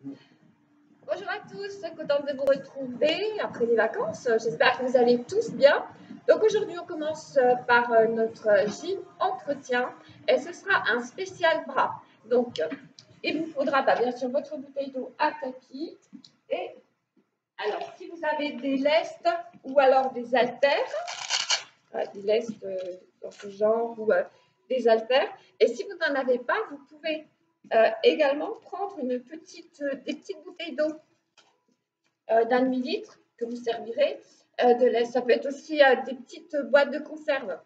Bonjour à tous, contente de vous retrouver après les vacances. J'espère que vous allez tous bien. Donc aujourd'hui, on commence par notre gym entretien et ce sera un spécial bras. Donc, il vous faudra bien sûr votre bouteille d'eau à tapis. Et alors, si vous avez des lestes ou alors des haltères, des lestes dans ce genre ou des haltères. Et si vous n'en avez pas, vous pouvez également prendre des petites bouteilles d'eau d'un demi-litre que vous servirez de lait. Ça peut être aussi des petites boîtes de conserve,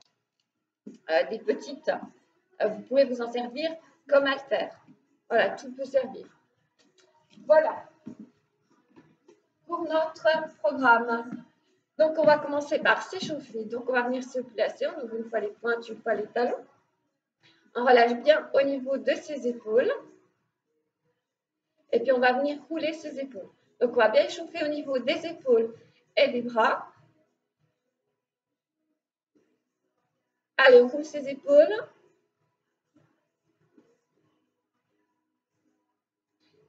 des petites. Vous pouvez vous en servir comme haltère. Voilà, tout peut servir. Voilà pour notre programme. Donc, on va commencer par s'échauffer. Donc, on va venir se placer. On ouvre une fois les pointes, une fois les talons. On relâche bien au niveau de ses épaules. Et puis, on va venir rouler ses épaules. Donc, on va bien échauffer au niveau des épaules et des bras. Allez, on roule ses épaules.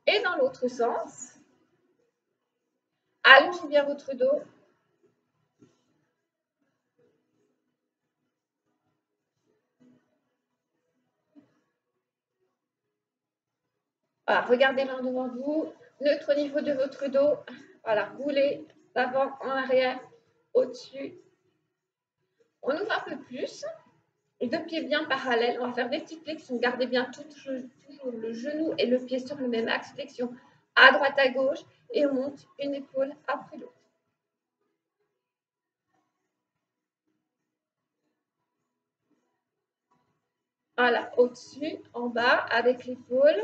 Et dans l'autre sens. Allongez bien votre dos. Voilà, regardez l'un devant vous, neutre au niveau de votre dos. Voilà, roulez d'avant en arrière, au-dessus. On ouvre un peu plus. Les deux pieds bien parallèles. On va faire des petites flexions. Gardez bien toujours le genou et le pied sur le même axe. Flexion à droite, à gauche. Et on monte une épaule après l'autre. Voilà, au-dessus, en bas, avec l'épaule.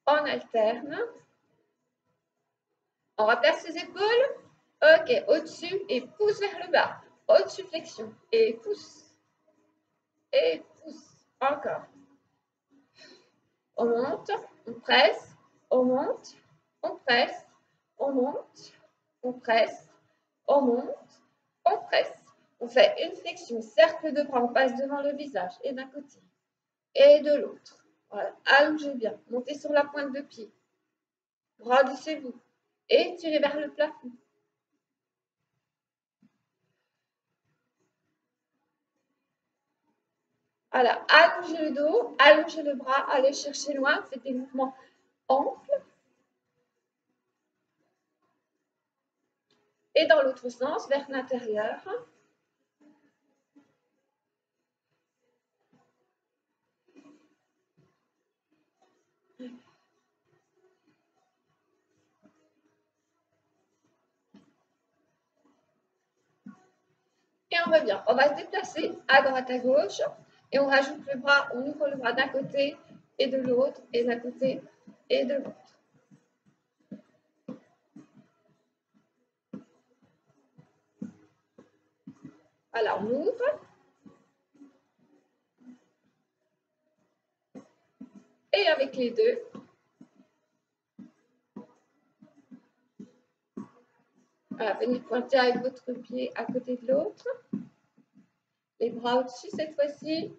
On alterne. On replace les épaules. Ok, au-dessus et pousse vers le bas. Au-dessus, flexion. Et pousse. Et pousse. Encore. On monte, on presse, on monte, on presse, on monte, on presse, on monte, on presse. On fait une flexion, cercle de bras, on passe devant le visage et d'un côté et de l'autre. Voilà, allongez bien, montez sur la pointe de pied. Redressez-vous et tirez vers le plafond. Voilà, allongez le dos, allongez le bras, allez chercher loin, faites des mouvements amples. Et dans l'autre sens, vers l'intérieur. Et on revient. On va se déplacer à droite, à gauche. Et on rajoute le bras, on ouvre le bras d'un côté et de l'autre, et d'un côté et de l'autre. Voilà, on ouvre. Et avec les deux. Voilà, venez pointer avec votre pied à côté de l'autre. Les bras au-dessus cette fois-ci.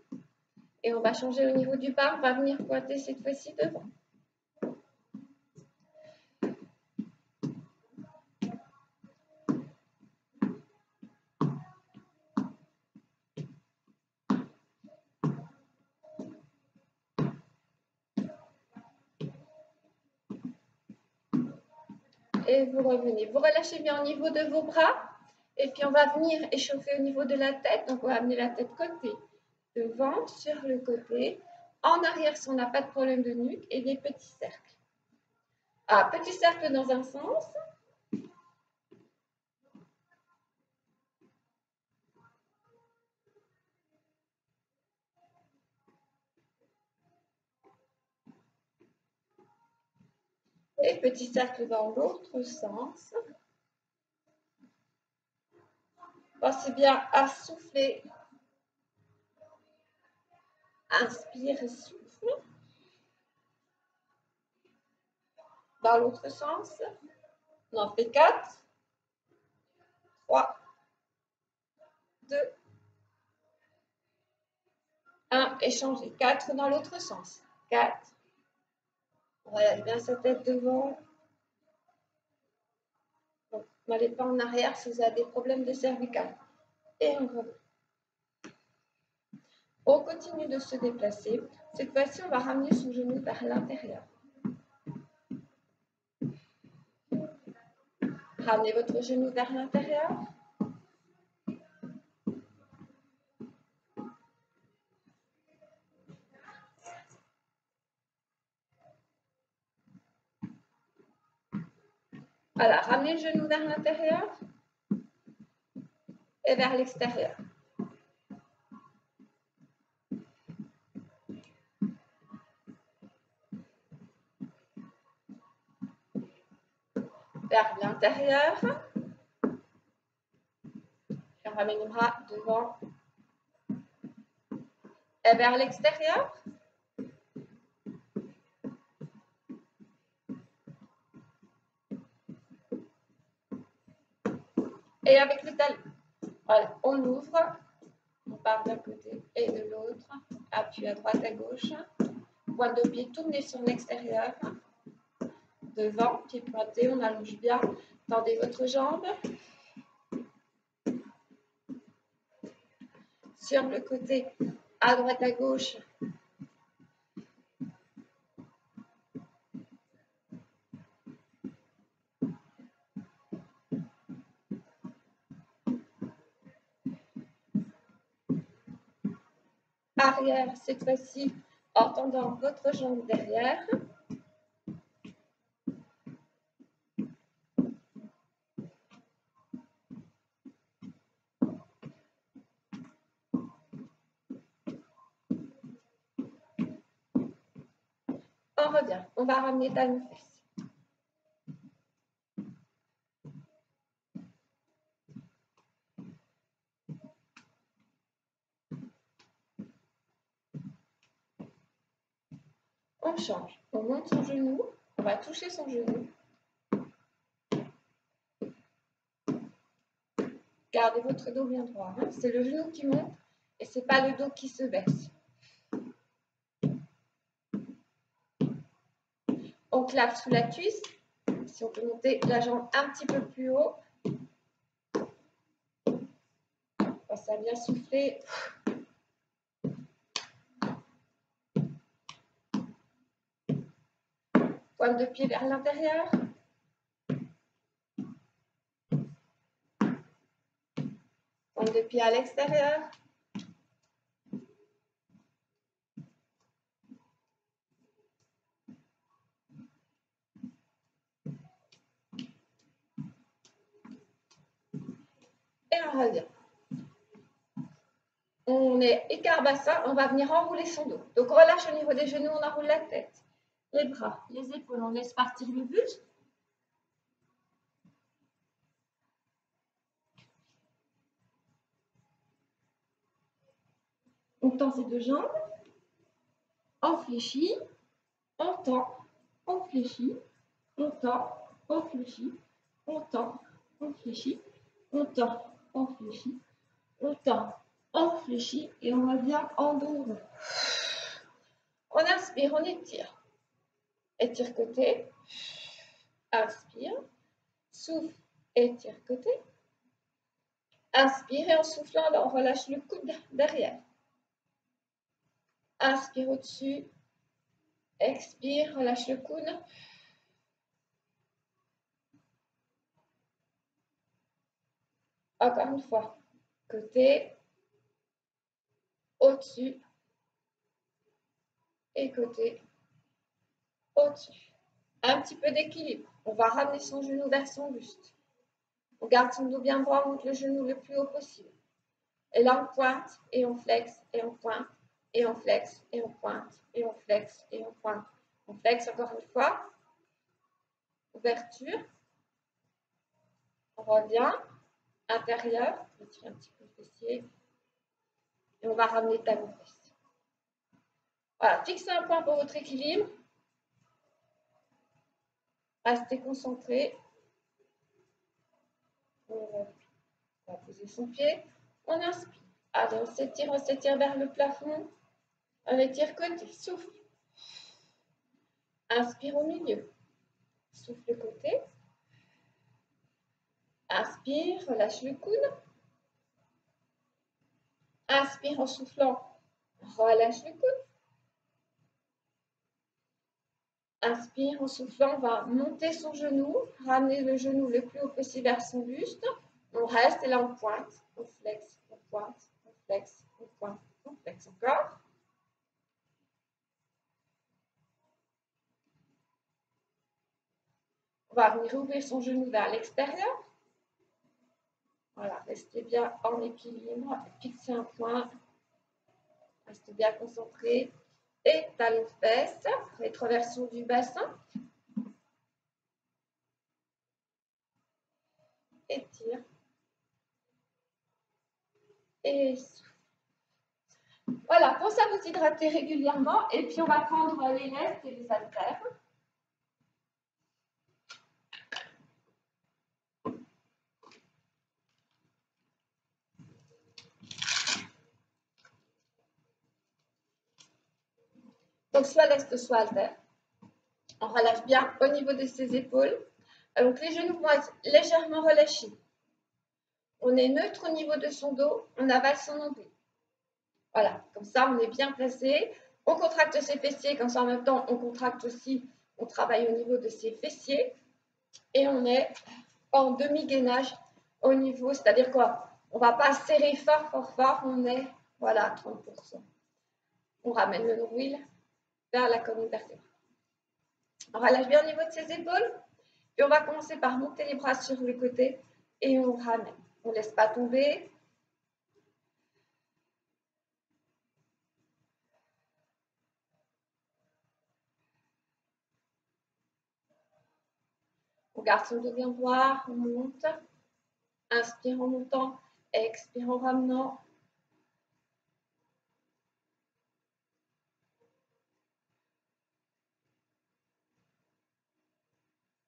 Et on va changer au niveau du bas. On va venir pointer cette fois-ci devant. Et vous revenez. Vous relâchez bien au niveau de vos bras. Et puis on va venir échauffer au niveau de la tête. Donc on va amener la tête côté, devant, sur le côté. En arrière si on n'a pas de problème de nuque. Et des petits cercles. Petit cercle dans un sens. Et petit cercle dans l'autre sens. Pensez bien à souffler. Inspire et souffle. Dans l'autre sens. On en fait 4. 3. 2. 1 et changer. 4 dans l'autre sens. 4. Voilà, bien sa tête devant. Donc, n'allez pas en arrière si vous avez des problèmes de cervical. Et on revient. On continue de se déplacer. Cette fois-ci, on va ramener son genou vers l'intérieur. Ramenez votre genou vers l'intérieur. Voilà, ramenez le genou vers l'intérieur et vers l'extérieur. Vers l'intérieur. Et on ramène les bras devant et vers l'extérieur. Et avec le talon, voilà, on ouvre, on part d'un côté et de l'autre, appui à droite, à gauche, pointe de pied tournée sur l'extérieur, devant, pied pointé, on allonge bien, tendez votre jambe, sur le côté, à droite, à gauche, arrière, cette fois-ci, en tendant votre jambe derrière. On revient, on va ramener talons-fesses. On change, on monte son genou, on va toucher son genou. Gardez votre dos bien droit, hein. C'est le genou qui monte et ce n'est pas le dos qui se baisse. On clave sous la cuisse. Si on peut monter la jambe un petit peu plus haut. Pensez à bien souffler. Pointe de pied vers l'intérieur. Pointe de pied à l'extérieur. Et on revient. On est écart bassin, on va venir enrouler son dos. Donc on relâche au niveau des genoux, on enroule la tête. Les bras, les épaules, on laisse partir le buste. On tend ses deux jambes. On fléchit. On tend. On fléchit. On tend. On fléchit. On tend. On fléchit. On tend. On fléchit. On tend. On fléchit. Et on revient en dos. On inspire, on étire. Étire côté. Inspire. Souffle. Étire côté. Inspire et en soufflant, on relâche le coude derrière. Inspire au-dessus. Expire, relâche le coude. Encore une fois. Côté. Au-dessus. Et côté. Au-dessus. Un petit peu d'équilibre. On va ramener son genou vers son buste. On garde son dos bien droit, on monte le genou le plus haut possible. Et là, on pointe et on flexe et on pointe et on flexe et on pointe et on flexe et on pointe. On flexe encore une fois. Ouverture. On revient. Intérieur. On tire un petit peu le fessier. Et on va ramener talon-fesse. Voilà. Fixez un point pour votre équilibre. Restez concentré. On va poser son pied. On inspire. Allez, on s'étire vers le plafond. On étire côté, souffle. Inspire au milieu. Souffle côté. Inspire, relâche le coude. Inspire en soufflant, relâche le coude. Inspire en soufflant, on va monter son genou, ramener le genou le plus haut possible vers son buste. On reste et là on pointe, on flexe, on pointe, on flexe, on pointe, on flexe encore. On va venir ouvrir son genou vers l'extérieur. Voilà, restez bien en équilibre, fixez un point, restez bien concentré. Et talon de fesse, rétroversion du bassin. Étire. Et souffle. Voilà, pensez à vous hydrater régulièrement et puis on va prendre les lestes et les haltères. Donc soit leste, soit haltère. On relâche bien au niveau de ses épaules. Donc les genoux vont être légèrement relâchés. On est neutre au niveau de son dos, on avale son nombril. Voilà, comme ça on est bien placé. On contracte ses fessiers, comme ça en même temps on contracte aussi, on travaille au niveau de ses fessiers. Et on est en demi-gainage au niveau, c'est-à-dire quoi? On ne va pas serrer fort, on est, voilà, à 30%. On ramène le nombril vers la colonne vertébrale. On relâche bien au niveau de ses épaules. Puis on va commencer par monter les bras sur le côté et on ramène. On ne laisse pas tomber. On garde son dos bien droit, on monte. Inspire en montant, expire en ramenant.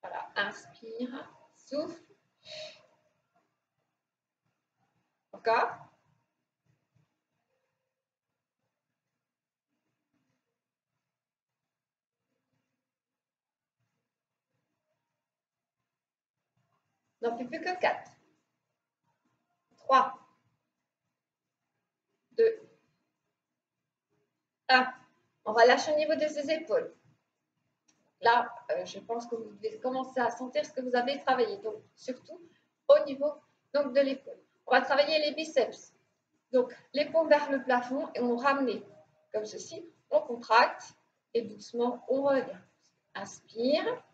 Voilà, inspire, souffle. Encore. On n'en fait plus que 4. 3, 2, 1. On relâche au niveau de ses épaules. Là, je pense que vous devez commencer à sentir ce que vous avez travaillé. Donc, surtout au niveau donc, de l'épaule. On va travailler les biceps. Donc, les paumes vers le plafond et on ramène comme ceci. On contracte et doucement, on revient. Inspire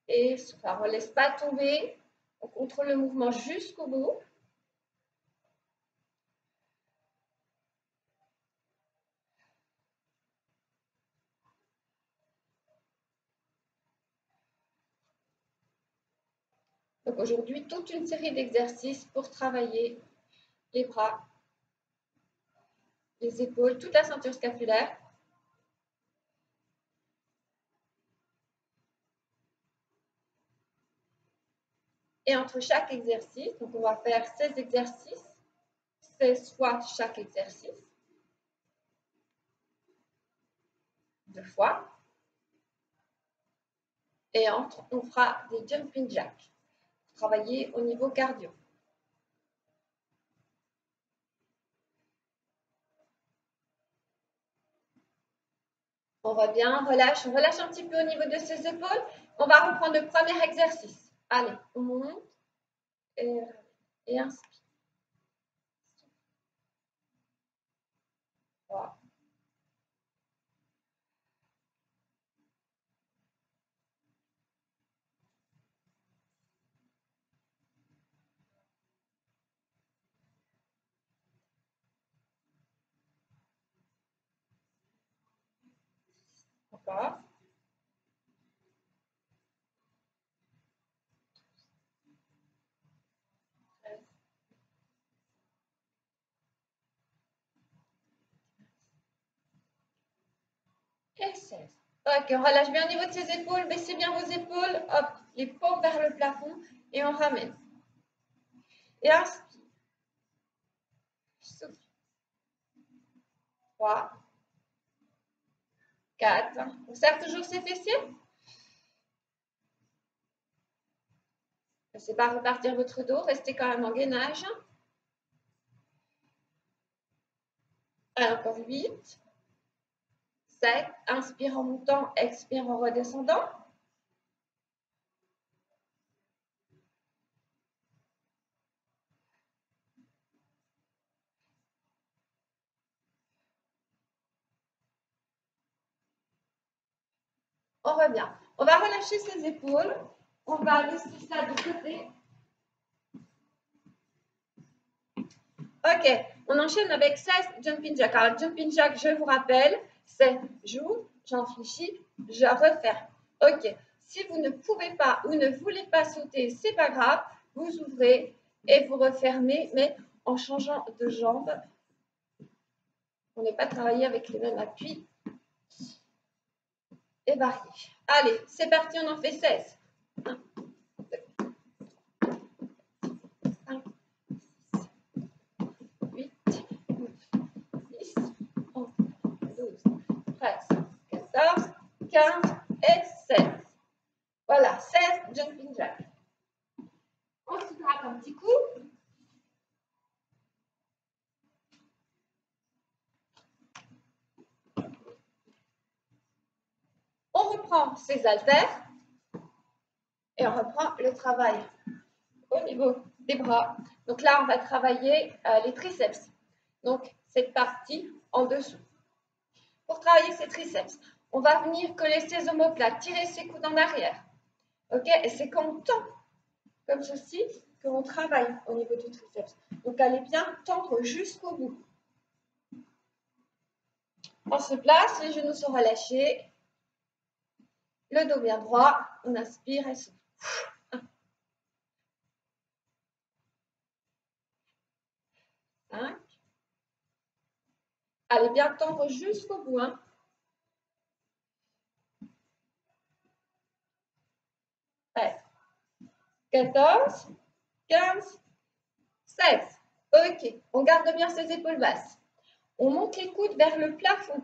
et souffle. On ne laisse pas tomber. On contrôle le mouvement jusqu'au bout. Donc aujourd'hui, toute une série d'exercices pour travailler les bras, les épaules, toute la ceinture scapulaire. Et entre chaque exercice, donc on va faire 16 exercices, 16 fois chaque exercice, 2 fois. Et entre, on fera des jumping jacks pour travailler au niveau cardio. On revient, on relâche un petit peu au niveau de ses épaules. On va reprendre le premier exercice. Allez, on monte et inspire. 3. Encore. Et 16. Ok, on relâche bien au niveau de ses épaules, baissez bien vos épaules, hop, les paumes vers le plafond et on ramène. Et inspire. Souffle. 3, 4. On serre toujours ses fessiers. Ne laissez pas repartir votre dos, restez quand même en gainage. Encore 8. 7. Inspire en montant, expire en redescendant. On revient. On va relâcher ses épaules. On va laisser ça de côté. Ok, on enchaîne avec 16 jumping jack. Alors, jumping jack, je vous rappelle, c'est j'ouvre, j'enfléchis, je referme. Ok, si vous ne pouvez pas ou ne voulez pas sauter, c'est pas grave. Vous ouvrez et vous refermez, mais en changeant de jambe. On n'est pas travaillé avec les mêmes appuis. Et varié. Allez, c'est parti, on en fait 16. 1, 2, 5, 6, 8, 9, 10, 11, 12, 13, 14, 15 et 16. Voilà, 16 jumping jack. On se gratte un petit coup. On reprend ses haltères et on reprend le travail au niveau des bras. Donc là, on va travailler les triceps. Donc, cette partie en dessous. Pour travailler ces triceps, on va venir coller ses omoplates, tirer ses coudes en arrière. Ok? Et c'est quand on tend comme ceci qu'on travaille au niveau du triceps. Donc, allez bien tendre jusqu'au bout. On se place, les genoux sont relâchés. Le dos bien droit, on inspire et souffle. 5. Allez bien tendre jusqu'au bout. 13, 14, 15, 16. Ok, on garde bien ses épaules basses. On monte les coudes vers le plafond.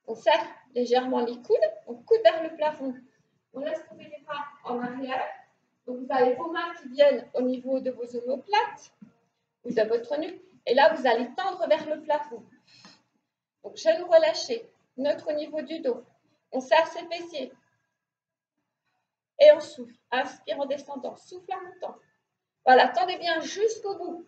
On serre légèrement les coudes, on coude vers le plafond. On laisse tomber les bras en arrière. Donc vous avez vos mains qui viennent au niveau de vos omoplates ou de votre nuque. Et là, vous allez tendre vers le plafond. Donc genoux relâchés, neutre au niveau du dos. On serre ses fessiers. Et on souffle. Inspire en descendant, souffle en montant. Voilà, tendez bien jusqu'au bout.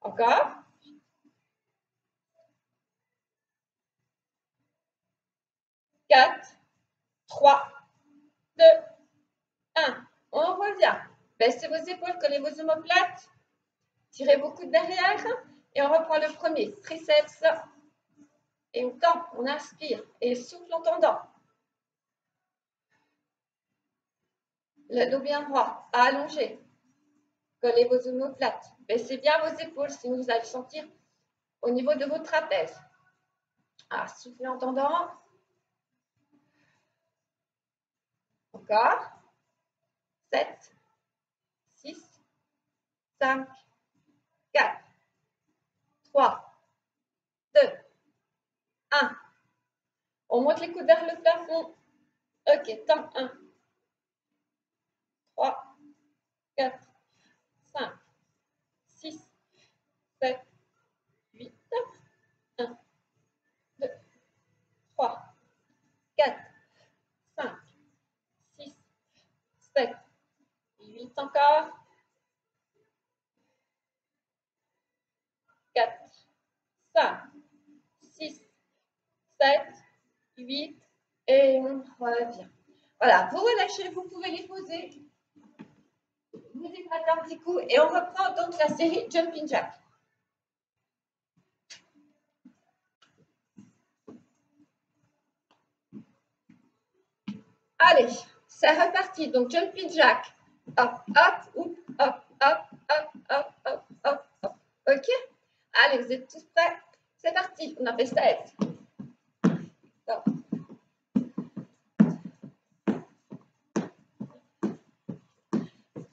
Encore. 4, 3, 2, 1. On revient. Baissez vos épaules, collez vos omoplates. Tirez vos coudes derrière. Et on reprend le premier. Triceps. Et on tend, on inspire. Et souffle en tendant. Le dos bien droit, allongé. Collez vos omoplates. Baissez bien vos épaules, sinon vous allez sentir au niveau de vos trapèzes. Ah, soufflez en tendant. Encore. 7, 6, 5, 4, 3, 2, 1. On monte les coudes vers le plafond. Ok, temps 1, 3, 4, 5, 6, 7, 8, 1, 2, 3, 4, 5, 6, 7, 8 encore. 4, 5, 6, 7, 8 et on revient. Voilà, vous relâchez, vous pouvez les poser. Vous éclatez un petit coup et on reprend donc la série Jumping Jack. Allez, c'est reparti. Donc Jumping Jack. Hop, hop, hop, hop, hop, hop, hop, hop, hop, hop. Ok? Allez, vous êtes tous prêts? C'est parti. On a fait 16. Hop.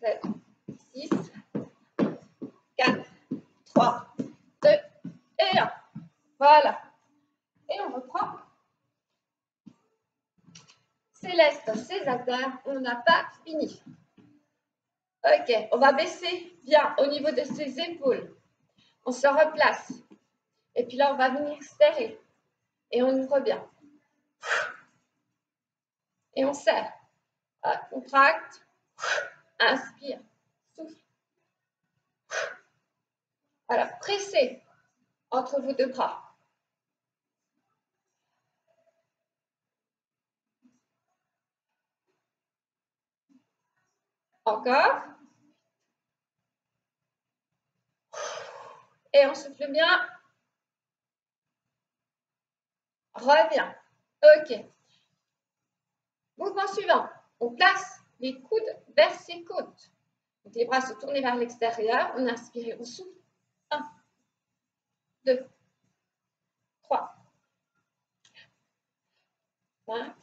7, 6, Voilà. Et on reprend. Céleste, ses haltères, on n'a pas fini. Ok, on va baisser bien au niveau de ses épaules. On se replace. Et puis là, on va venir serrer. Et on ouvre bien. Et on serre. Contracte. Inspire. Souffle. Voilà, pressez entre vos deux bras. Encore. Et on souffle bien. Reviens. Ok. Mouvement suivant. On place les coudes vers ses côtes. Donc les bras se tournent vers l'extérieur. On inspire et on souffle. 1, 2, 3, 5,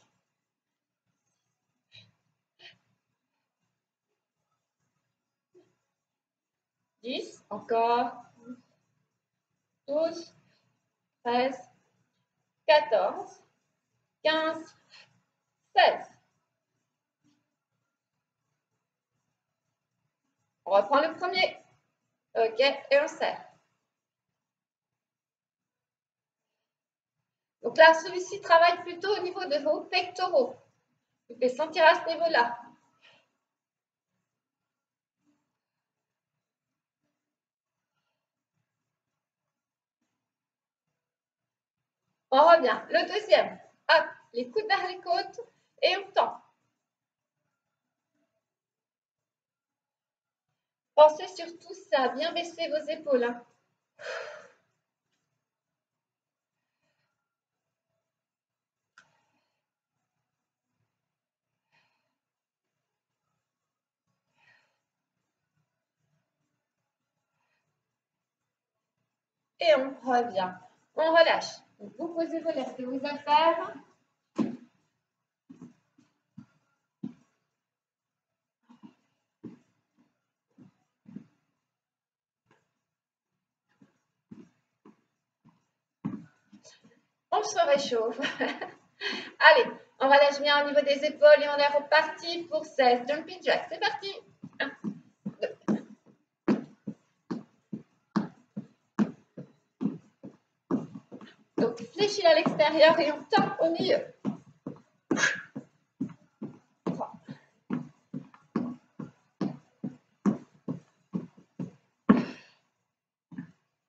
10, encore, 12, 13, 14, 15, 16. On reprend le premier. Ok, et on serre. Donc là, celui-ci travaille plutôt au niveau de vos pectoraux. Vous pouvez sentir à ce niveau-là. On revient. Le deuxième. Hop, les coudes vers les côtes et on tend. Pensez surtout à bien baisser vos épaules. Hein. Et on revient. On relâche. Donc, vous posez vos lèvres et vos haltères. On se réchauffe. Allez, on relâche bien au niveau des épaules et on est reparti pour 16 jumping jacks. C'est parti. 1, 2. Donc, fléchis à l'extérieur et on tend au milieu. 3.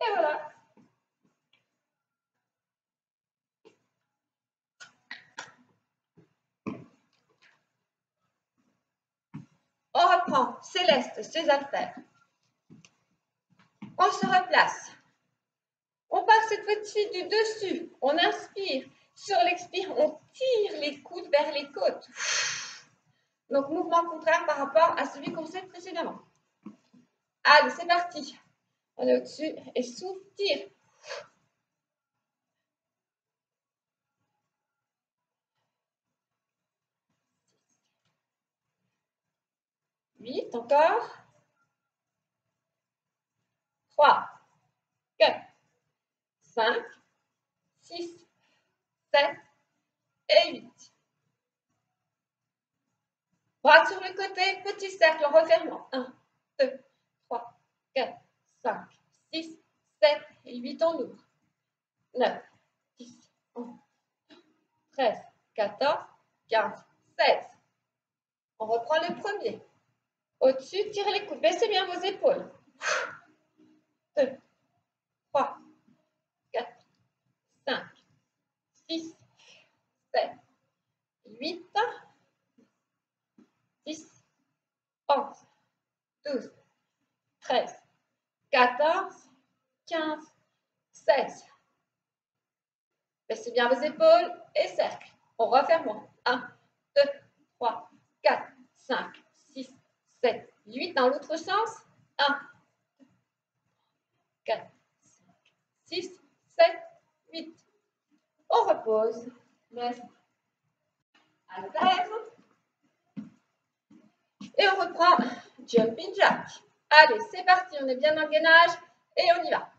Et voilà. On reprend Céleste, ses haltères. On se replace. On part cette fois-ci du dessus. On inspire. Sur l'expire, on tire les coudes vers les côtes. Donc, mouvement contraire par rapport à celui qu'on faisait précédemment. Allez, c'est parti. On est au-dessus et souffle, tire. 8, encore. 3, 4, 5, 6, 7 et 8. Bras sur le côté, petit cercle en refermant. 1, 2, 3, 4, 5, 6, 7 et 8, on ouvre. 9, 10, 11, 13, 14, 15, 16. On reprend le premier. Au-dessus, tirez les coudes, baissez bien vos épaules. 2, 3, 4, 5, 6, 7, 8, 10, 11, 12, 13, 14, 15, 16. Baissez bien vos épaules et cercle. On referme. 1, 2, 3, 4, 5, 6, 7, 8. Dans l'autre sens. 1, 4, 5, 6, 7, 8. On repose. Reste à terre. Et on reprend jumping jack. Allez, c'est parti. On est bien dans le gainage et on y va.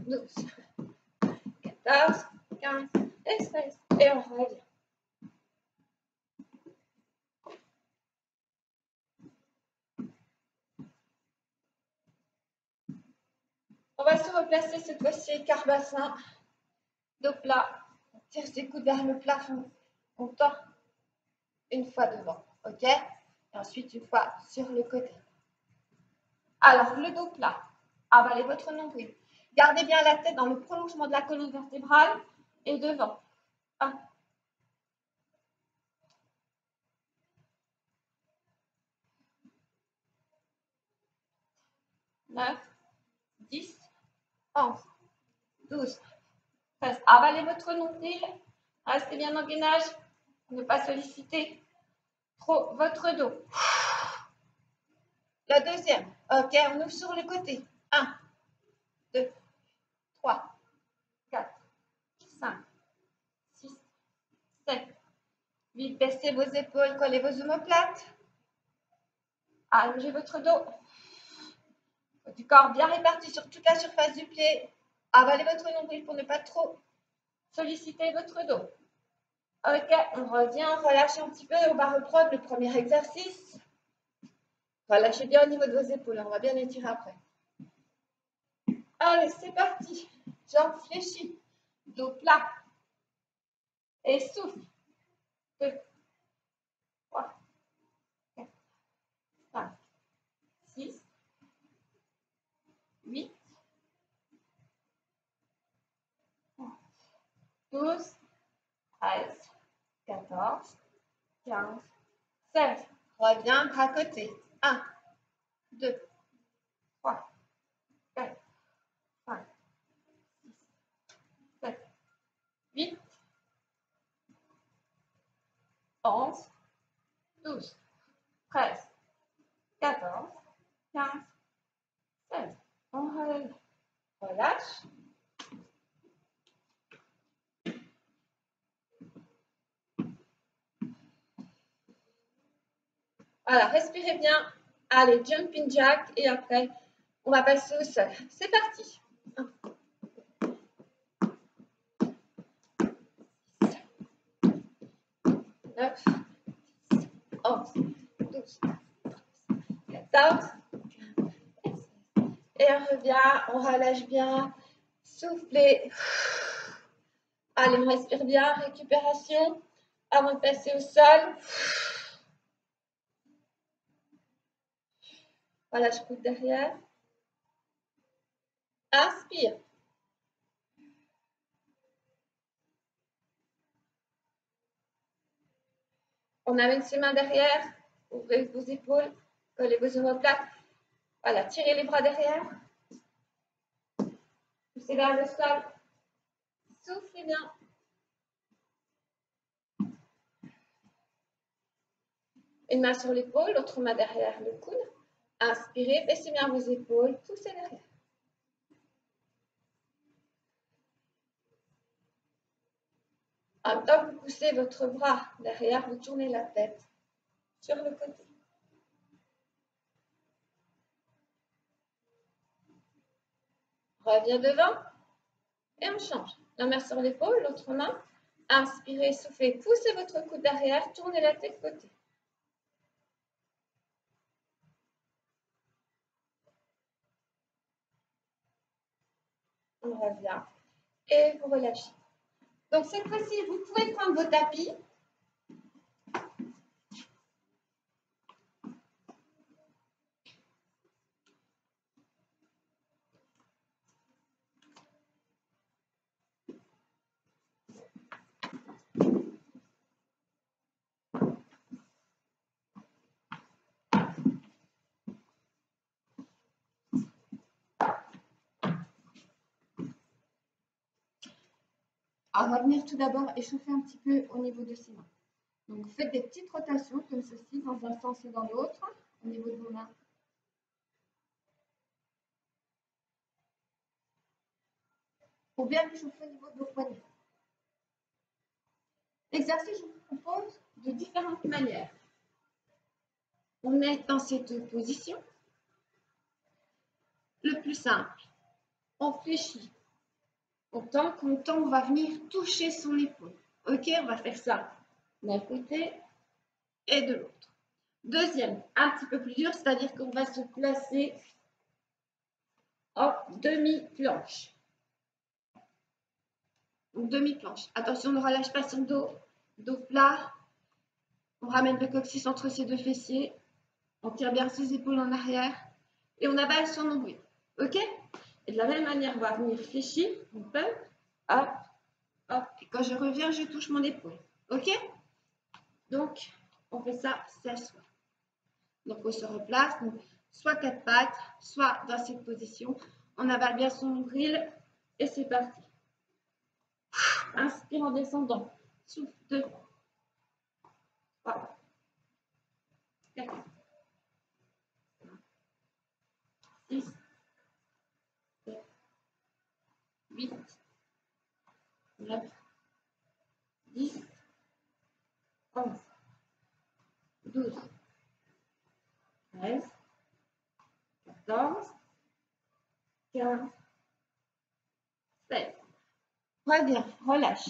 12, 14, 15 et 16. Et on revient. On va se replacer cette fois-ci écart bassin, dos plat. On tire ses coudes vers le plafond. On tend une fois devant, ok? Et ensuite une fois sur le côté. Alors, le dos plat. Avalez votre nombril. Gardez bien la tête dans le prolongement de la colonne vertébrale et devant. 1, 9, 10, 11, 12, 13. Avalez votre nombril. Restez bien en gainage. Ne pas solliciter trop votre dos. La deuxième. Ok, on ouvre sur le côté. 1, 2, 3, 4, 5, 6, 7. 8. Baissez vos épaules, collez vos omoplates. Allongez votre dos. Du corps bien réparti sur toute la surface du pied. Avalez votre nombril pour ne pas trop solliciter votre dos. Ok, on revient, on relâche un petit peu et on va reprendre le premier exercice. Relâchez bien au niveau de vos épaules, on va bien étirer après. Allez, c'est parti. Jambes fléchies, dos plat. Et souffle. 2, 3, 4, 5, 6, 8, 12, 13, 14, 15, 16. Reviens, bras côté. 1, 2, 3, 4, 5, 6, 7, 8, 11, 12, 13, 14, 15, 16. On relâche. Voilà, respirez bien. Allez, jumping jack et après, on va passer au sol. C'est parti. 1, 9, 10, 11, 12, 14, 15, et on revient, on relâche bien. Soufflez. Allez, on respire bien. Récupération avant de passer au sol. Relâche coude derrière. Inspire. On amène ses mains derrière. Ouvrez vos épaules. Collez vos omoplates. Voilà, tirez les bras derrière. Poussez vers le sol. Soufflez bien. Une main sur l'épaule, l'autre main derrière le coude. Inspirez, baissez bien vos épaules, poussez derrière. En même temps que vous poussez votre bras derrière, vous tournez la tête sur le côté. Reviens devant et on change. La main sur l'épaule, l'autre main. Inspirez, soufflez, poussez votre coude derrière, tournez la tête côté. On revient et vous relâchez. Donc cette fois-ci, vous pouvez prendre vos tapis. On va venir tout d'abord échauffer un petit peu au niveau de ses mains. Donc vous faites des petites rotations comme ceci, dans un sens et dans l'autre, au niveau de vos mains. Pour bien échauffer au niveau de vos poignets. L'exercice, je vous propose de différentes manières. On est dans cette position. Le plus simple, on fléchit On compte, on va venir toucher son épaule. Ok, on va faire ça d'un côté et de l'autre. Deuxième, un petit peu plus dur, c'est-à-dire qu'on va se placer en demi-planche. Donc demi-planche. Attention, ne relâche pas son dos. Dos plat. On ramène le coccyx entre ses deux fessiers. On tire bien ses épaules en arrière. Et on avale son nombril. Ok? Et de la même manière, on va venir fléchir. On peut. Hop, hop. Et quand je reviens, je touche mon épaule. Ok? Donc, on fait ça 16 fois. Donc, on se replace. Donc, soit 4 pattes, soit dans cette position. On avale bien son nombril. Et c'est parti. Inspire en descendant. Souffle 2, 3, 4, 6, 7, 8, 9, 10, 11, 12, 13, 14, 15, 16. Reviens, relâche.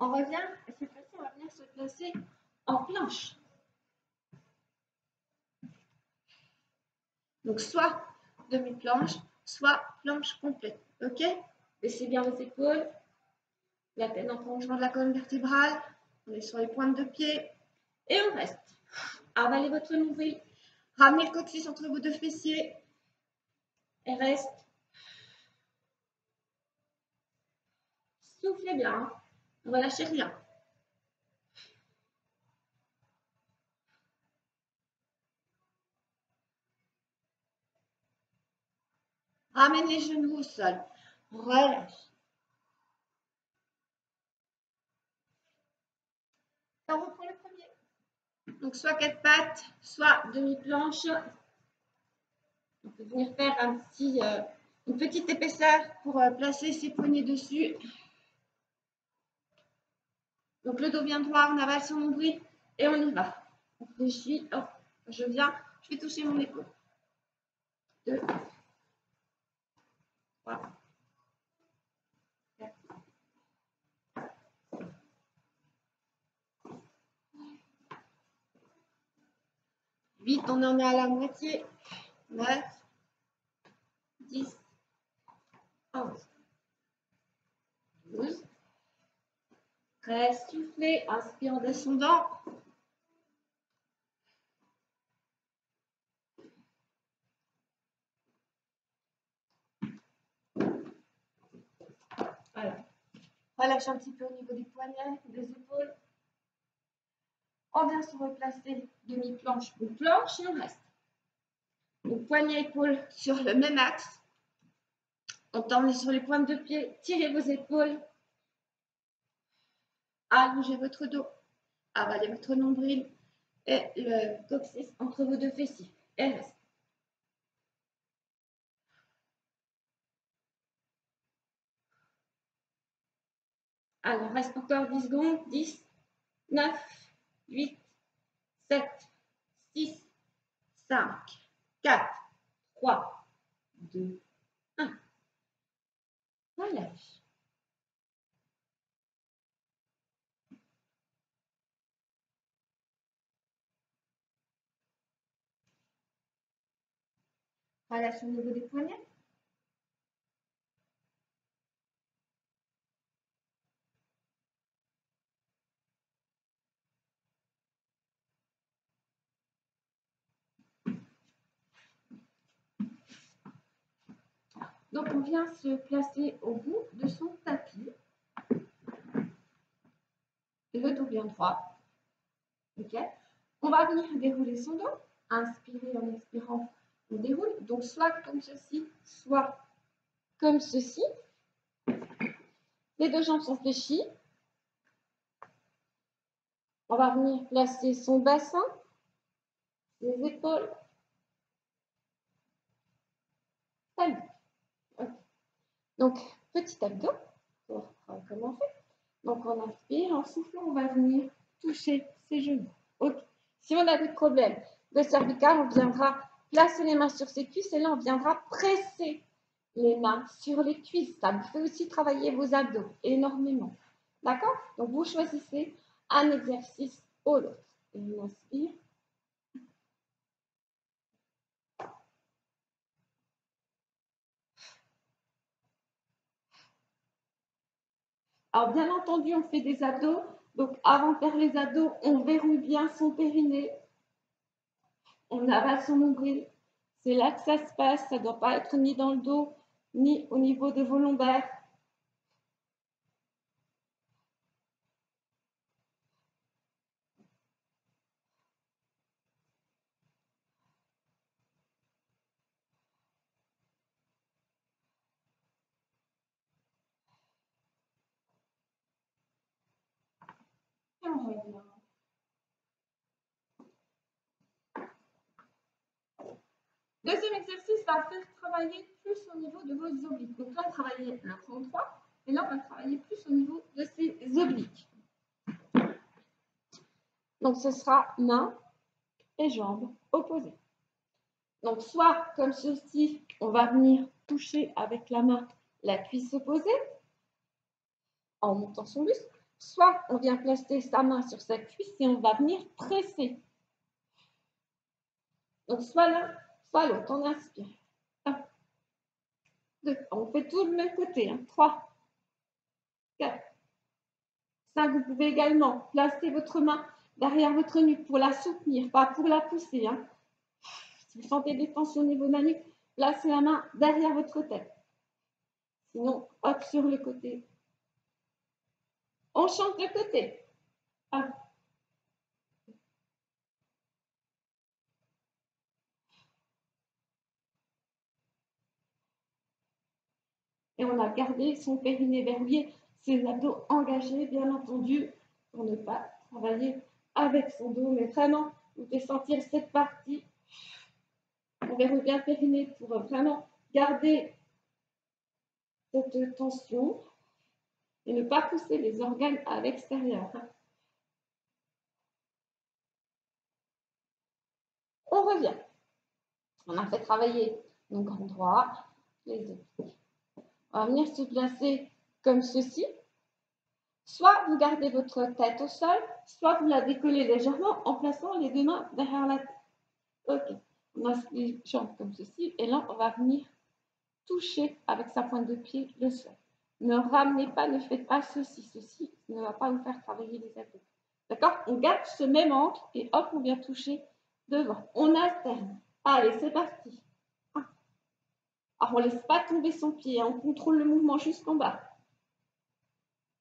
On revient, et cette fois-ci, on va venir se placer en planche. Donc, soit demi-planche, soit planche complète. Ok? Baissez bien vos épaules. La tête en prolongement de la colonne vertébrale. On est sur les pointes de pied. Et on reste. Avalez votre nombril. Ramenez le coccyx entre vos deux fessiers. Et reste. Soufflez bien. Ne relâchez rien. Ramène les genoux au sol. Relâche. Et on reprend le premier. Donc, soit 4 pattes, soit demi-planche. On peut venir faire une petite épaisseur pour placer ses poignets dessus. Donc, le dos bien droit, on avale son nombril et on y va. On fléchit. Hop, je viens, je vais toucher mon épaule. 2, 3, 4, 8, on en est à la moitié. 9, 10, 11, 12, 13, soufflez, inspire en descendant. Voilà. Relâche un petit peu au niveau des poignets, des épaules. On vient se replacer demi-planche ou planche et on reste. Donc, poignet épaule sur le même axe. On est sur les pointes de pied. Tirez vos épaules. Allongez votre dos. Avalez votre nombril et le coccyx entre vos deux fessiers. Et reste. Alors, reste encore 10 secondes. 10, 9, 8, 7, 6, 5, 4, 3, 2, 1. Relâche. Relâche au niveau des poignets. Donc, on vient se placer au bout de son tapis. Le dos bien droit. Ok. On va venir dérouler son dos. Inspirer en expirant, on déroule. Donc, soit comme ceci, soit comme ceci. Les deux jambes sont fléchies. On va venir placer son bassin, les épaules. Salut. Okay. Donc, petit abdos pour commencer. Donc, on inspire. En soufflant, on va venir toucher ses genoux. Okay. Si on a des problèmes de cervical, on viendra placer les mains sur ses cuisses et là, on viendra presser les mains sur les cuisses. Ça vous fait aussi travailler vos abdos énormément. D'accord? Donc, vous choisissez un exercice ou l'autre. Et on inspire. Alors, bien entendu, on fait des abdos. Donc, avant de faire les abdos, on verrouille bien son périnée. On avale son nombril. C'est là que ça se passe. Ça ne doit pas être ni dans le dos, ni au niveau de vos lombaires. Et on revient. Deuxième exercice va faire travailler plus au niveau de vos obliques. Donc là, on travaille le front droit. Et là, on va travailler plus au niveau de ces obliques. Donc, ce sera mains et jambes opposées. Donc, soit comme ceci, on va venir toucher avec la main la cuisse opposée en montant son buste. Soit on vient placer sa main sur sa cuisse et on va venir presser. Donc, soit l'un, soit l'autre. On inspire. 1, 2. On fait tout le même côté. 3, 4, 5. Vous pouvez également placer votre main derrière votre nuque pour la soutenir, pas pour la pousser. Si vous sentez des tensions au niveau de la nuque, placez la main derrière votre tête. Sinon, hop sur le côté. On change de côté. 1. Et on a gardé son périnée verrouillé, ses abdos engagés, bien entendu, pour ne pas travailler avec son dos. Mais vraiment, vous pouvez sentir cette partie. On verrouille bien le périnée pour vraiment garder cette tension et ne pas pousser les organes à l'extérieur. On revient. On a fait travailler nos grands droits, les obliques. On va venir se placer comme ceci. Soit vous gardez votre tête au sol, soit vous la décollez légèrement en plaçant les deux mains derrière la tête. Ok. On a les jambes comme ceci. Et là, on va venir toucher avec sa pointe de pied le sol. Ne ramenez pas, ne faites pas ceci. Ceci ne va pas vous faire travailler les abdos. D'accord? On garde ce même angle et hop, on vient toucher devant. On alterne. Allez, c'est parti. Alors, on ne laisse pas tomber son pied. On contrôle le mouvement jusqu'en bas.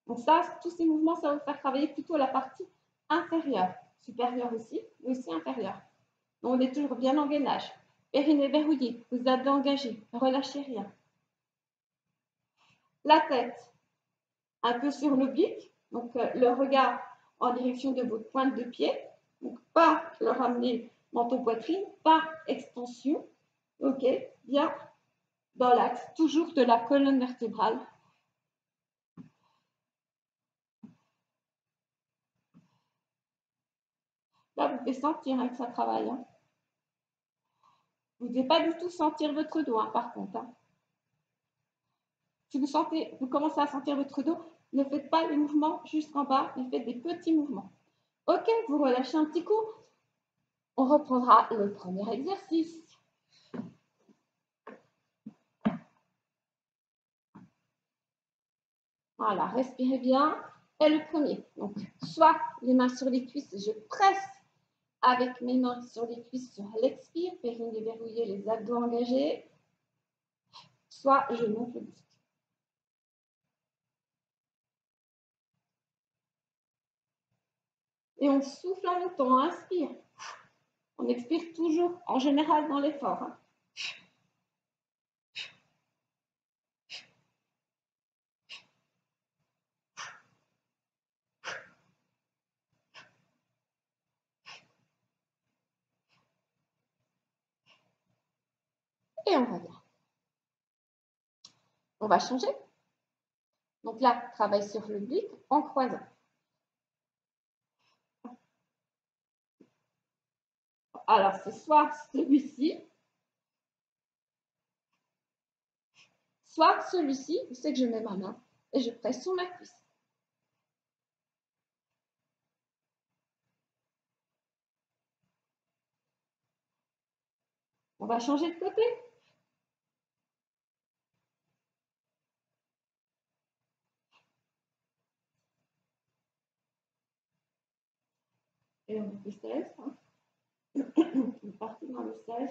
Donc ça, tous ces mouvements, ça va vous faire travailler plutôt la partie inférieure. Supérieure aussi, mais aussi inférieure. Donc, on est toujours bien en gainage. Périnée verrouillé, vous êtes engagé, ne relâchez rien. La tête, un peu sur l'oblique, donc le regard en direction de votre pointe de pied. Donc, pas le ramener menton-poitrine, pas extension. Ok, bien dans l'axe, toujours de la colonne vertébrale. Là, vous pouvez sentir que ça travaille. Vous ne devez pas du tout sentir votre dos, par contre. Si vous commencez à sentir votre dos, ne faites pas les mouvements jusqu'en bas, mais faites des petits mouvements. Ok, vous relâchez un petit coup. On reprendra le premier exercice. Voilà, respirez bien. Et le premier, donc soit les mains sur les cuisses, je presse avec mes mains sur les cuisses sur l'expire, périnée verrouillé, les abdos engagés, soit je monte le buste. Et on souffle en montant, on inspire. On expire toujours, en général, dans l'effort. Et on revient. On va changer. Donc là, travaille sur l'oblique en croisant. Alors, c'est soit celui-ci, soit celui-ci, c'est que je mets ma main et je presse sur ma cuisse. On va changer de côté. Et on fait 16. Hein. On est parti dans le 16.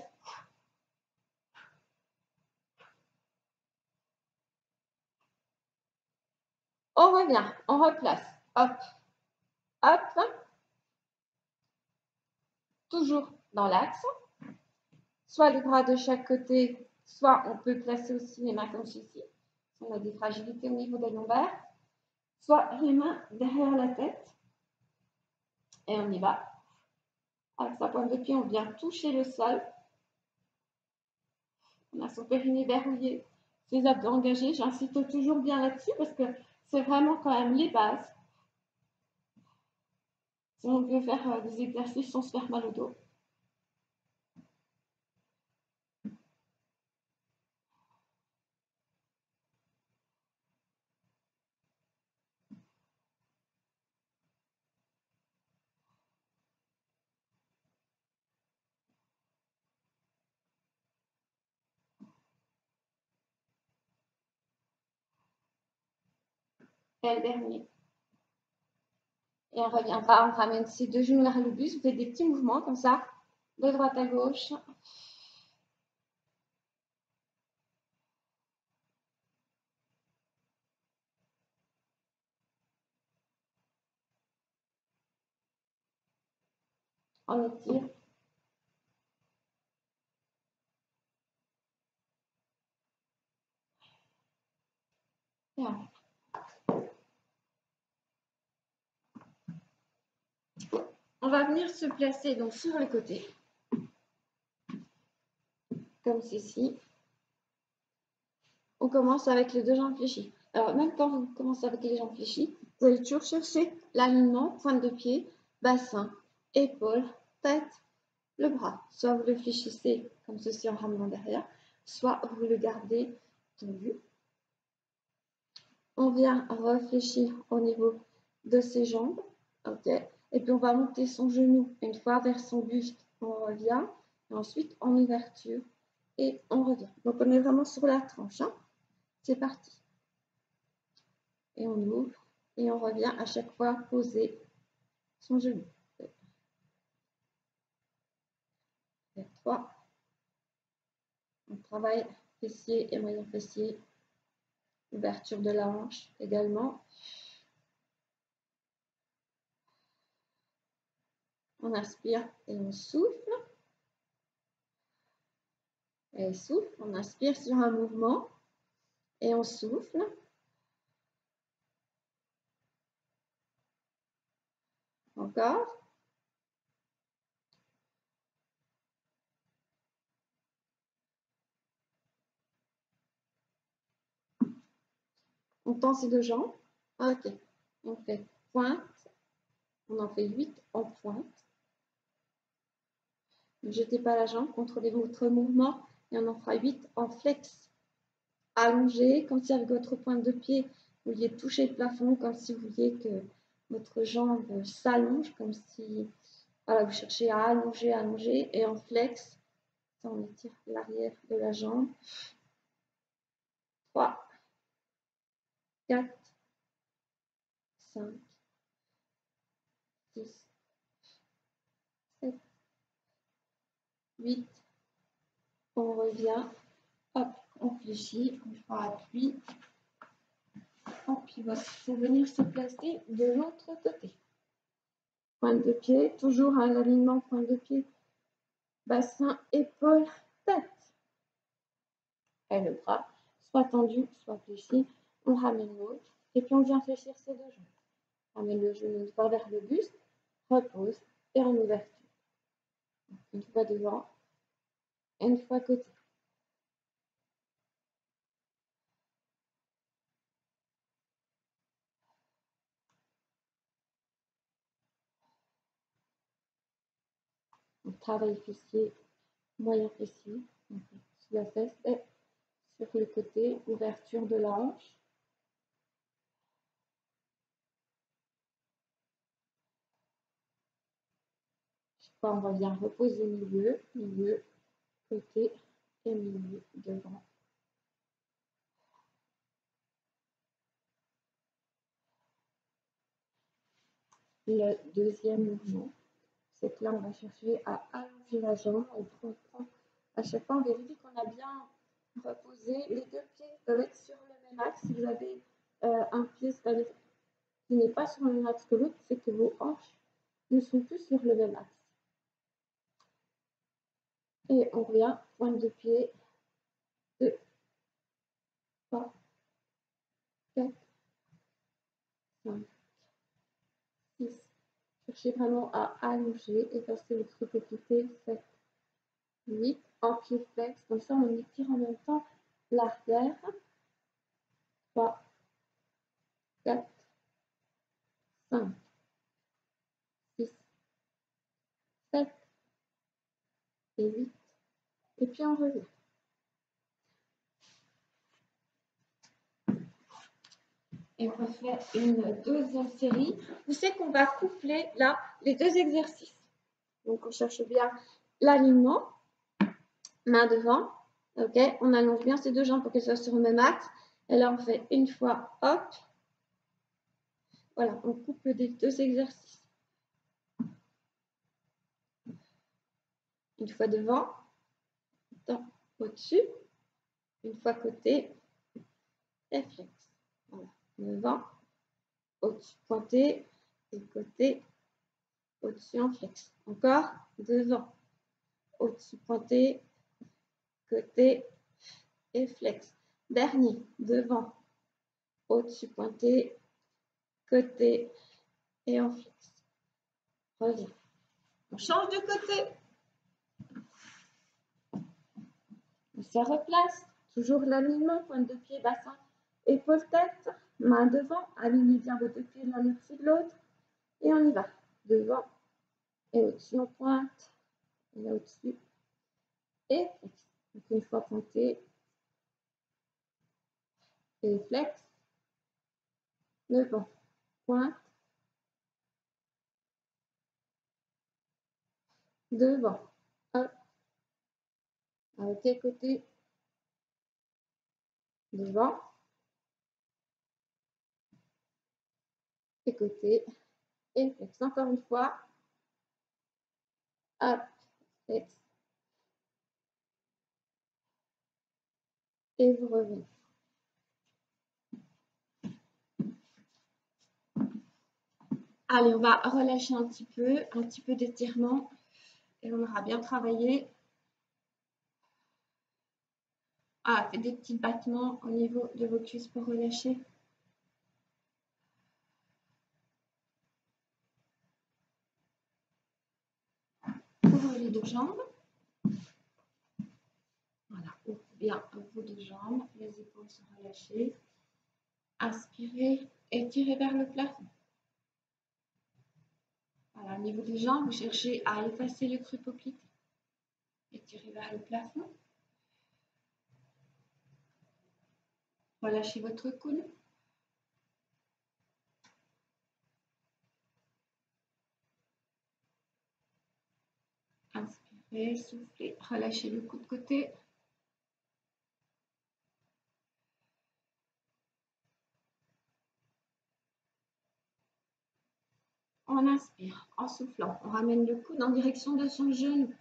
On revient, on replace. Hop, hop. Toujours dans l'axe. Soit les bras de chaque côté, soit on peut placer aussi les mains comme ceci. Si on a des fragilités au niveau des lombaires. Soit les mains derrière la tête. Et on y va. Avec sa pointe de pied, on vient toucher le sol. On a son périnée verrouillé, ses abdos engagés. J'insiste toujours bien là-dessus parce que c'est vraiment quand même les bases. Si on veut faire des exercices sans se faire mal au dos. Et le dernier. Et on reviendra, on ramène ces deux genoux vers le buste. Vous faites des petits mouvements comme ça, de droite à gauche. On étire. On va venir se placer donc sur le côté, comme ceci. On commence avec les deux jambes fléchies. Alors, même quand vous commencez avec les jambes fléchies, vous allez toujours chercher l'alignement, pointe de pied, bassin, épaule, tête, le bras. Soit vous le fléchissez comme ceci en ramenant derrière, soit vous le gardez tendu. On vient réfléchir au niveau de ses jambes. Ok. Et puis on va monter son genou une fois vers son buste. On revient. Et ensuite en ouverture. Et on revient. Donc on est vraiment sur la tranche. Hein. C'est parti. Et on ouvre. Et on revient à chaque fois poser son genou. 3. On travaille fessier et moyen fessier. Ouverture de la hanche également. On inspire et on souffle. Et souffle. On inspire sur un mouvement. Et on souffle. Encore. On tend ses deux jambes. Ok. On fait pointe. On en fait 8 en pointe. Ne jetez pas la jambe, contrôlez votre mouvement et on en fera 8 en flex. Allongez, comme si avec votre pointe de pied, vous vouliez toucher le plafond, comme si vous vouliez que votre jambe s'allonge, comme si voilà, vous cherchez à allonger, allonger. Et en flex, on étire l'arrière de la jambe. 3, 4, 5, 6, 7, 8. On revient. Hop, on fléchit, on fera appui. On pivote pour venir se placer de l'autre côté. Pointe de pied, toujours à l'alignement pointe de pied, bassin, épaule, tête. Et le bras, soit tendu, soit fléchi. On ramène l'autre et puis on vient fléchir ses deux jambes. On ramène le genou une fois vers le buste, repose et en ouverture. Une fois devant et une fois côté. Donc, travail fessier, moyen fessier, sous la fesse et sur le côté, ouverture de la hanche. On revient reposer milieu, milieu, côté et milieu devant. Le deuxième mouvement, c'est que là, on va chercher à allonger la jambe. On prend à chaque fois, on vérifie qu'on a bien reposé. Les deux pieds doivent être sur le même axe. Si vous avez un pied qui n'est pas sur le même axe que l'autre, c'est que vos hanches ne sont plus sur le même axe. Et on revient, pointe de pied, 2, 3, 4, 5, 6. Cherchez vraiment à allonger, effacer le tripoplité, 7, 8, en pied flex. Comme ça, on étire en même temps l'arrière. 3, 4, 5, 6, 7 et 8. Et puis on revient. Et on refait une deuxième série. Vous savez qu'on va coupler là les deux exercices. Donc on cherche bien l'alignement. Main devant. Ok, on allonge bien ces deux jambes pour qu'elles soient sur le même axe. Et là on fait une fois, hop. Voilà, on coupe les deux exercices. Une fois devant, au-dessus, une fois côté, et flex. Voilà, devant, au-dessus, pointé, et côté, au-dessus en flex. Encore, devant, au-dessus, pointé, côté, et flex. Dernier, devant, au-dessus, pointé, côté, et en flex. Reviens. On change de côté. On se replace. Toujours l'alignement, pointe de pied, bassin, épaule, tête. Main devant. Alignez bien vos deux pieds l'un au-dessus de l'autre. Et on y va. Devant et au-dessus, on pointe. Et là au-dessus. Et flex. Donc une fois pointé. Et flex. Devant. Pointe. Devant. Hop. Ok, côté. Devant. Et côté. Et flex. Encore une fois. Hop. Flex. Et vous revenez. Allez, on va relâcher un petit peu d'étirement. Et on aura bien travaillé. Ah, faites des petits battements au niveau de vos cuisses pour relâcher. Ouvrez les deux jambes. Voilà, ouvrez bien vos deux jambes. Les épaules sont relâchées. Inspirez, étirez vers le plafond. Voilà, au niveau des jambes, vous cherchez à effacer le crupoplité. Étirez vers le plafond. Relâchez votre coude. Inspirez, soufflez, relâchez le coude de côté. On inspire en soufflant. On ramène le coude en direction de son genou.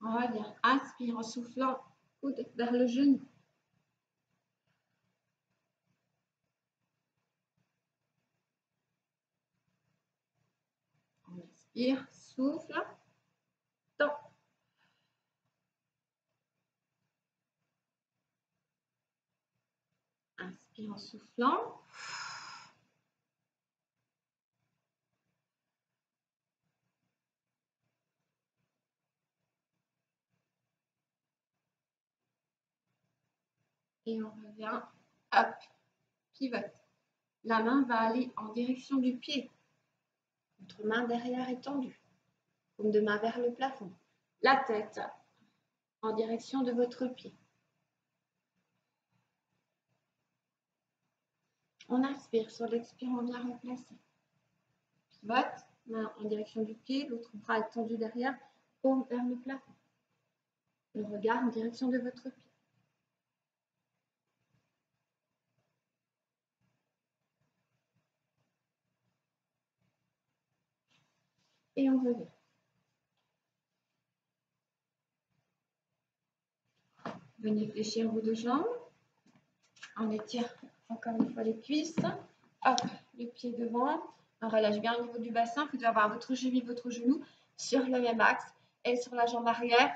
On revient. Inspire en soufflant, coude vers le genou. On inspire, souffle, tend. Inspire en soufflant. Et on revient, hop, pivote. La main va aller en direction du pied. Votre main derrière est tendue, paume de main vers le plafond. La tête en direction de votre pied. On inspire, sur l'expire, on vient replacer. Pivote, main en direction du pied, l'autre bras est tendu derrière, paume vers le plafond. Le regard en direction de votre pied. Et on revient. Venez fléchir vos deux jambes. On étire encore une fois les cuisses. Hop, le pied devant. On relâche bien au niveau du bassin. Vous devez avoir votre cheville, votre genou sur le même axe. Et sur la jambe arrière,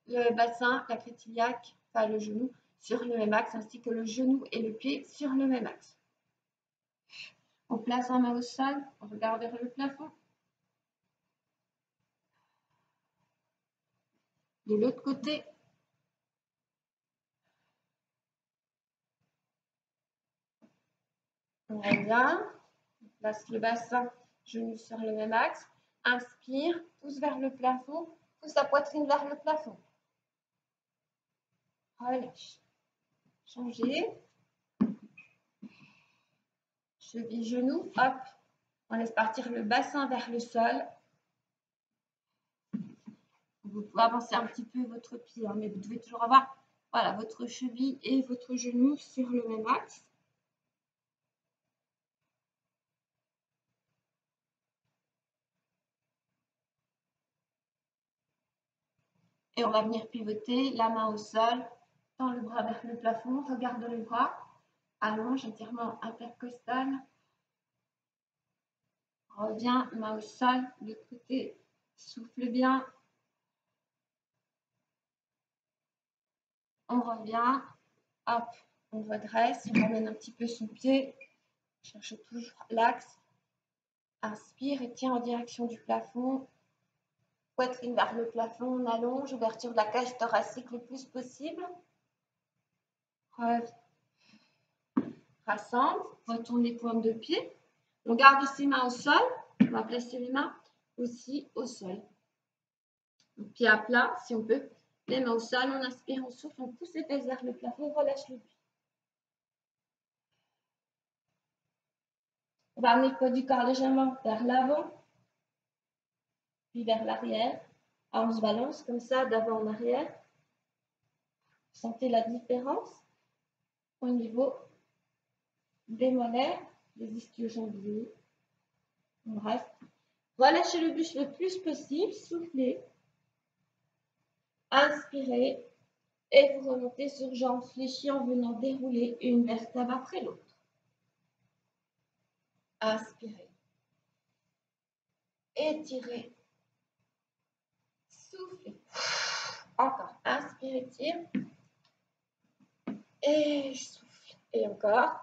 le bassin, la crête iliaque, enfin le genou, sur le même axe, ainsi que le genou et le pied sur le même axe. On place la main au sol, on regarde vers le plafond. De l'autre côté. On revient, on place le bassin, genou sur le même axe. Inspire, pousse vers le plafond, pousse la poitrine vers le plafond. Relâche. Changez. Cheville, genou, hop. On laisse partir le bassin vers le sol. Vous pouvez avancer un petit peu votre pied, hein, mais vous devez toujours avoir voilà, votre cheville et votre genou sur le même axe. Et on va venir pivoter, la main au sol, tend le bras vers le plafond, regarde le bras, allonge, étirement intercostal. Reviens, main au sol, de l'autre côté, souffle bien. On revient, hop, on redresse, on ramène un petit peu son pied, cherche toujours l'axe. Inspire et tiens en direction du plafond. Poitrine vers le plafond, on allonge, ouverture de la cage thoracique le plus possible. Rassemble, retourne les pointes de pied. On garde ses mains au sol. On va placer les mains aussi au sol. Pied à plat, si on peut. Les mains au sol, on inspire, on souffle, on pousse les fesses vers le plafond, on relâche le pied. On va amener le poids du corps légèrement vers l'avant, puis vers l'arrière. On se balance comme ça, d'avant en arrière. Sentez la différence au niveau des mollets, des ischio-jambiers. On reste. Relâchez le buste le plus possible, soufflez. Inspirez et vous remontez sur jambes fléchies en venant dérouler une vertèbre après l'autre. Inspirez. Étirez. Soufflez. Encore. Inspirez, tire. Et je souffle. Et encore.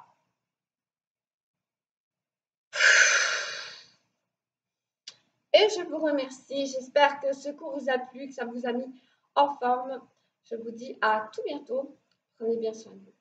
Et je vous remercie. J'espère que ce cours vous a plu, que ça vous a mis en forme. Je vous dis à tout bientôt. Prenez bien soin de vous.